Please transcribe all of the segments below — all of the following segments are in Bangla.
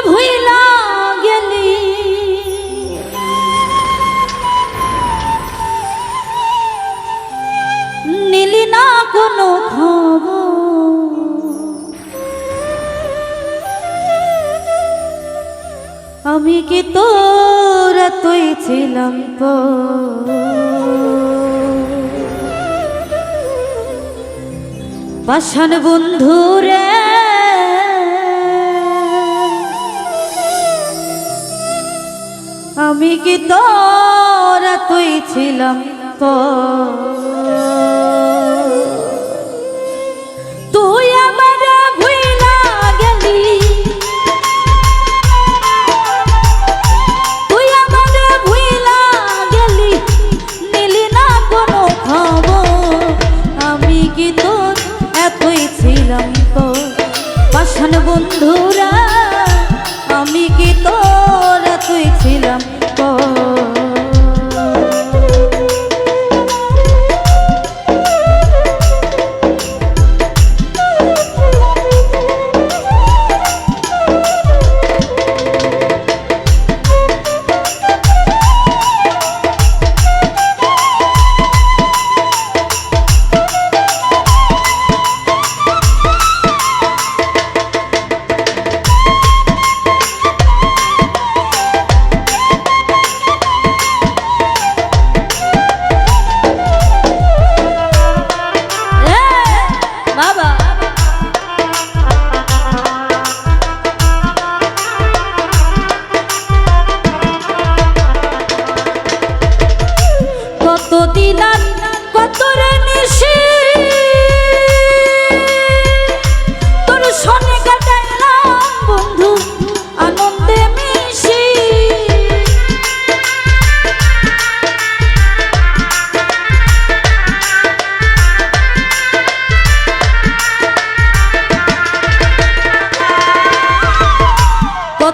ভুইলা গেলি নিলি না কোনো খবর আমি কি তোর তুই ছিলাম পাষাণ বন্ধু রে আমি কি তোর তুই ছিলাম তুই আমার ভুইলা গেলি তুই আমার ভুইলা গেলি নিলি না কোনো খবর আমি কি তোর এতই ছিলাম পাষাণ বন্ধুরা আমি কি তোর এতই ছিলাম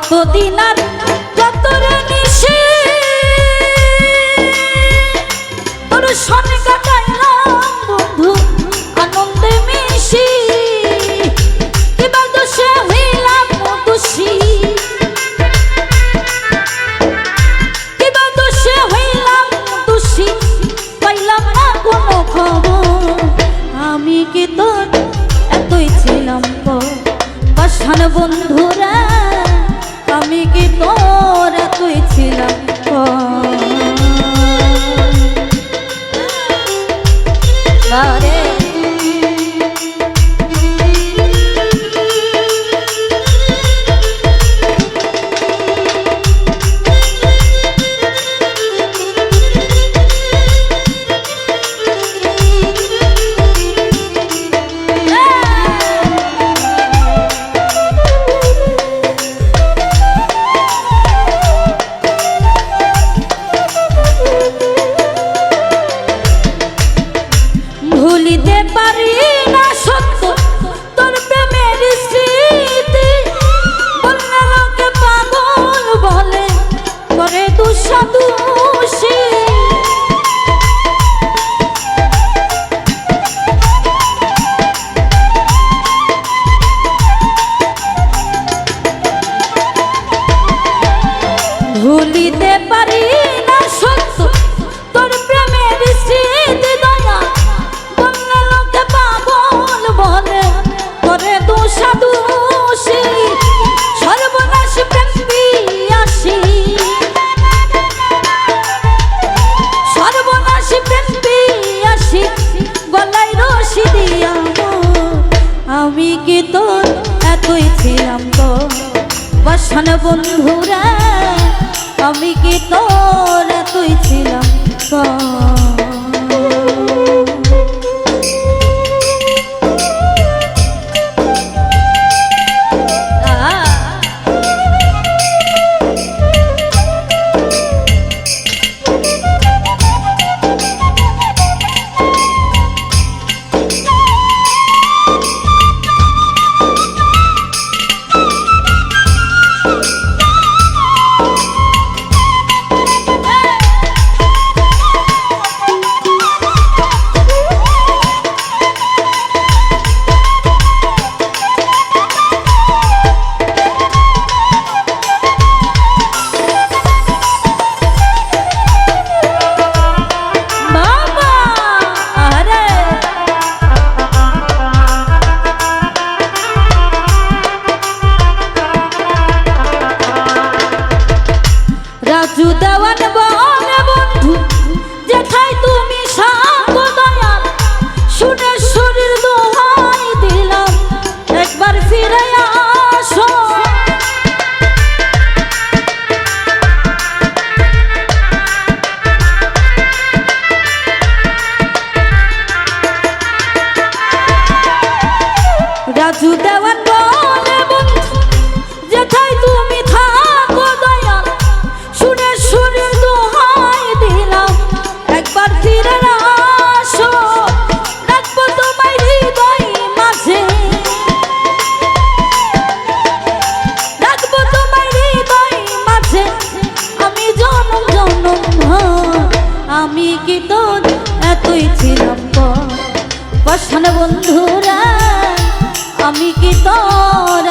কতদিন আর কতরে নিশি তোর সনে কাটাইলাম বন্ধু আনন্দে মিশি কিবা দোষে হইলাম দোষী কিবা দোষে হইলাম দোষী পাইলাম না কোনো খবর আমি কি তোর এতই ছিলাম পাষাণ বন্ধুরা আমি কি তোর তুই ছিলাম রে ভুলিতে পারি না সত্য তোর প্রেমের স্মৃতি বললে লোকে পাগল বলে করে দুঃসাদুষী ভুলিতে পারি না সত্য তোর প্রেমের স্মৃতি দয়া বলে করে দুঃসাদুষী সর্বনাশ প্রেম পিয়াসী সর্বনাশ প্রেম পিয়াসী গলায় রশি দিয়া আমি কি তোর এতই ছিলাম পাষাণ বন্ধুরা আমি কি তোর এতই ছিলাম আমি কি তোর